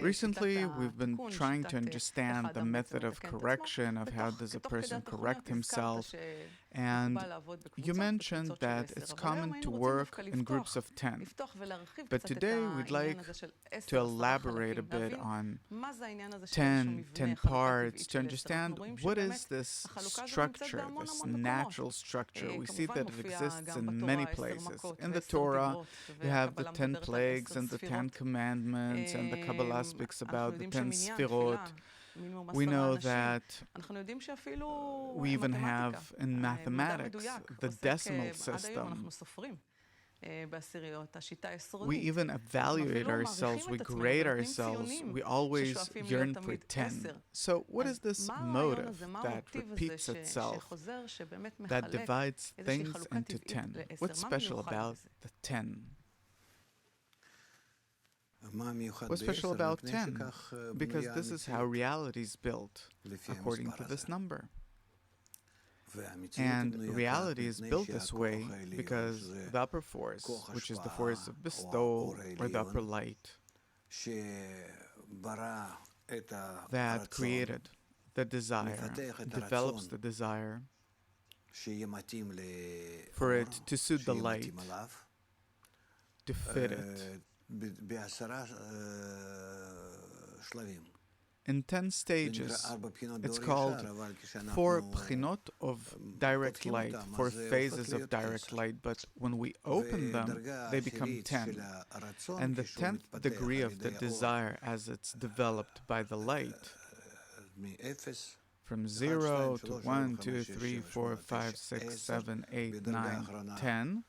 Recently, we've been trying to understand the method of correction, of how does a person correct himself, and you mentioned that it's common to work in groups of 10. But today, we'd like to elaborate a bit on 10 parts, to understand what is this structure, this natural structure. We see that it exists in many places. In the Torah, you have the 10 plagues and the 10 commandments, and the Kabbalah speaks about the 10 Sefirot. We know that we even have in mathematics the decimal system. We even evaluate ourselves, we grade ourselves, we always yearn for 10. So what is this motive that repeats itself, that divides things into 10? What's special about the 10? What's special about 10? Because this is how reality is built, according to this number. And reality is built this way because the upper force, which is the force of bestowal or the upper light, that created the desire, develops the desire for it to suit the light, to fit it. In 10 stages, it's called 4 pchinot of direct light, 4 phases of direct light, but when we open them, they become 10. And the 10th degree of the desire, as it's developed by the light, from 0 to 1, 2, 3, 4, 5, 6, 7, 8, 9, 10,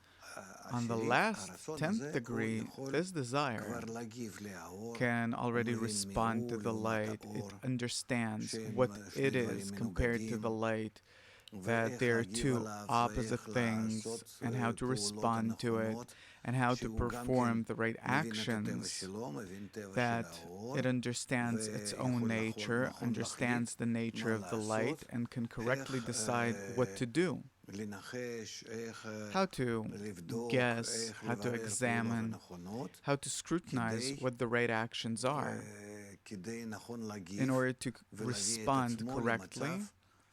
on the last 10th degree, this desire can already respond to the light. It understands what it is compared to the light, that they are two opposite things, and how to respond to it, and how to perform the right actions, that it understands its own nature, understands the nature of the light, and can correctly decide what to do. How to guess, how to examine, how to scrutinize what the right actions are in order to respond correctly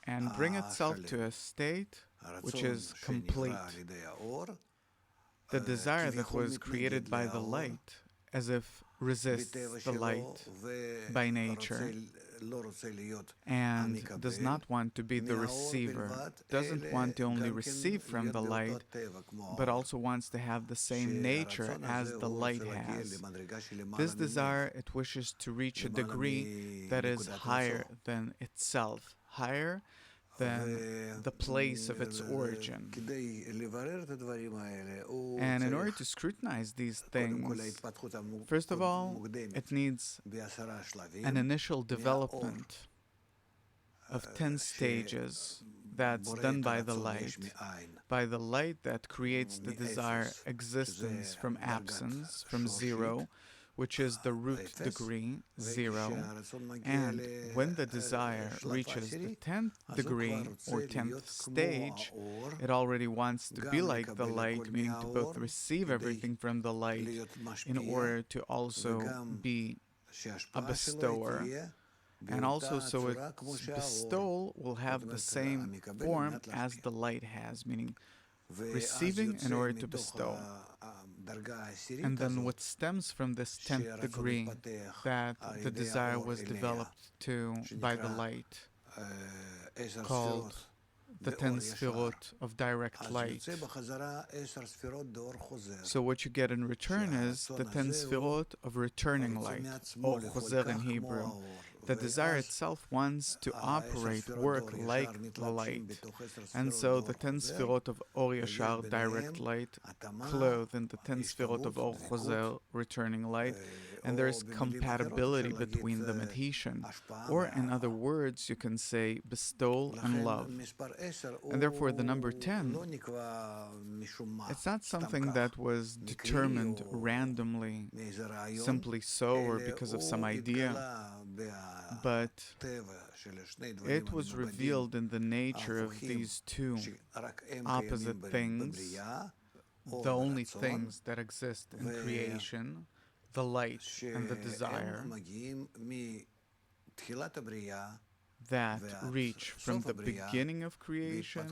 and bring itself to a state which is complete. The desire that was created by the light, as if resists the light by nature and does not want to be the receiver, doesn't want to only receive from the light, but also wants to have the same nature as the light has. This desire, it wishes to reach a degree that is higher than itself, higher than the place of its origin. And in order to scrutinize these things, first of all, it needs an initial development of 10 stages that's done by the light that creates the desire existence from absence, from 0, which is the root degree, 0, and when the desire reaches the 10th degree or 10th stage, it already wants to be like the light, meaning to both receive everything from the light in order to also be a bestower, and also so its bestowal will have the same form as the light has, meaning receiving in order to bestow. And then what stems from this 10th degree that the desire was developed to by the light, called the 10 Sefirot of direct light. So what you get in return is the 10 Sefirot of returning light, or chozer in Hebrew. The desire itself wants to operate, work like the light. And so the 10 Sefirot of Or Yashar, direct light, clothe in the 10 Sefirot of Or Chozer, returning light, and there is compatibility between them, adhesion. Or in other words, you can say bestowal and love. And therefore the number 10, it's not something that was determined randomly, simply so, or because of some idea, but it was revealed in the nature of these two opposite things, the only things that exist in creation, the light and the desire that reach from the beginning of creation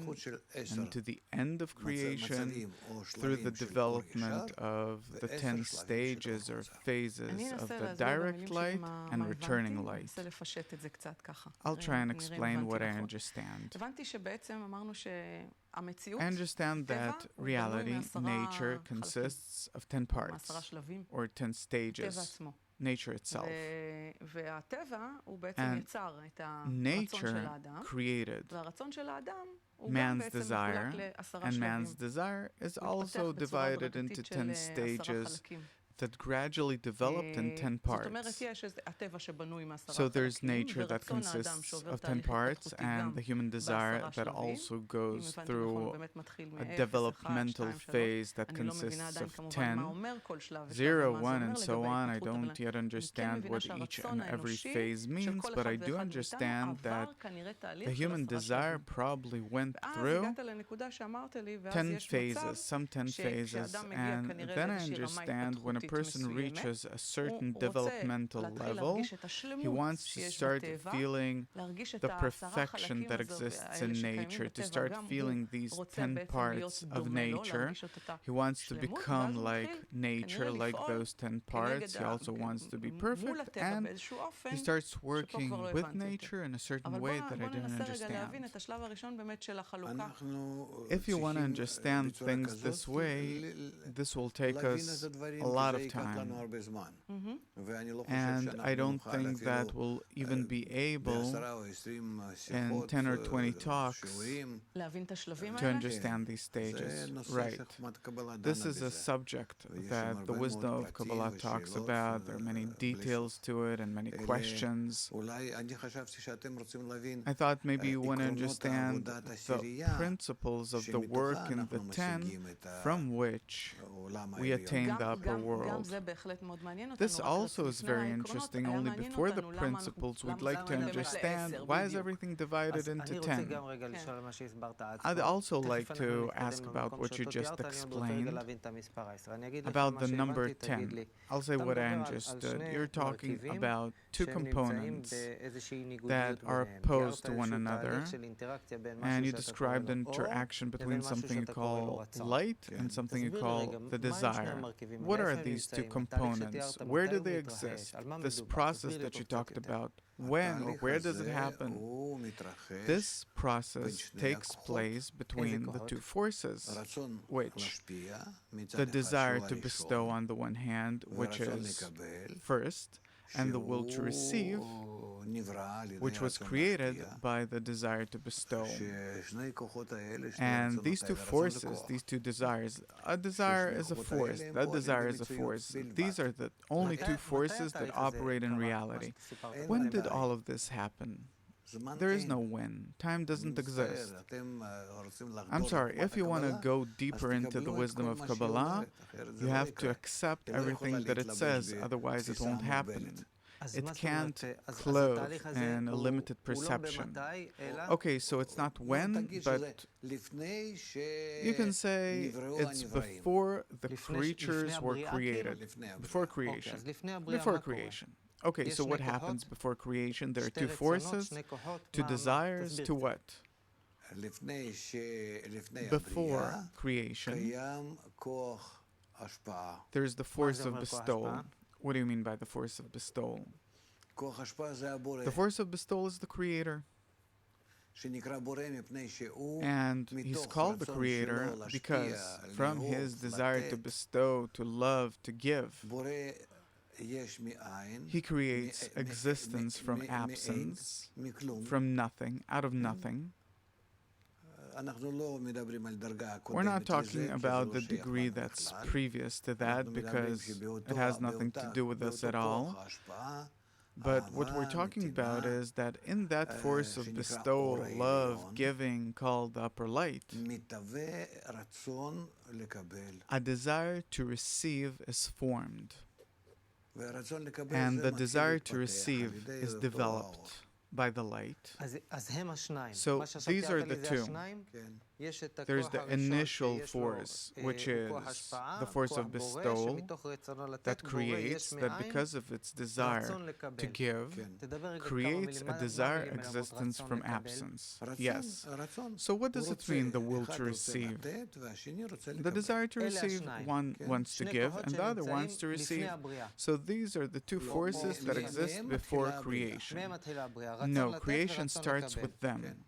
and to the end of creation through the development of the 10 stages or phases of the direct light and returning light. I'll try and explain what I understand. I understand that reality, nature, consists of 10 parts or 10 stages. Nature itself. And nature created man's desire, and man's desire is also divided into 10 stages that gradually developed in 10 parts. So there's nature that consists of 10 parts, and the human desire that also goes through a developmental phase that consists of 10, 0, 1, and so on. I don't yet understand what each and every phase means, but I do understand that the human desire probably went through 10 phases, some 10 phases, and then I understand when a person reaches a certain developmental level, he wants to start feeling the perfection that exists in nature, to start feeling these 10 parts of nature. He wants to become like nature, like those 10 parts. He also wants to be perfect, and he starts working with nature in a certain way that I didn't understand. If you want to understand things this way, this will take us a lot of time. And I don't think that we'll even be able in 10 or 20 talks to understand these stages. Right. This is a subject that the wisdom of Kabbalah talks about. There are many details to it and many questions. I thought maybe you want to understand the principles of the work in the 10 from which we attain the upper world. This also is very interesting. Only before the principles, we'd like to understand why is everything divided into 10. I'd also like to ask about what you just explained, about the number 10. I'll say what I understood. You're talking about two components that are opposed to one another, and you described an interaction between something you call light and something you call the desire. What are these two components? Where do they exist? This process that you talked about, when or where does it happen? This process takes place between the two forces, which the desire to bestow on the one hand, which is first, and the will to receive, which was created by the desire to bestow. And these two forces, these two desires, a desire is a force, that desire is a force. These are the only two forces that operate in reality. When did all of this happen? There is no when. Time doesn't exist. I'm sorry, if you want to go deeper into the wisdom of Kabbalah, you have to accept everything that it says, otherwise it won't happen. It can't clothe in a limited perception. Okay, so it's not when, but you can say it's before the creatures were created. Before creation. Before creation. Okay, so what happens before creation? There are two forces, two desires, to what? Before creation, there's the force of bestowal. What do you mean by the force of bestowal? The force of bestowal is the creator. And he's called the creator because from his desire to bestow, to love, to give, he creates existence from absence, from nothing, out of nothing. We're not talking about the degree that's previous to that because it has nothing to do with us at all. But what we're talking about is that in that force of bestowal, love, giving, called the upper light, a desire to receive is formed. And the desire to receive is developed by the light. So these are the two. There's the initial force, which is the force of bestowal that creates, that because of its desire to give, creates a desire existence from absence. Yes. So what does it mean, the will to receive? The desire to receive, one wants to give and the other wants to receive. So these are the two forces that exist before creation. No, creation starts with them.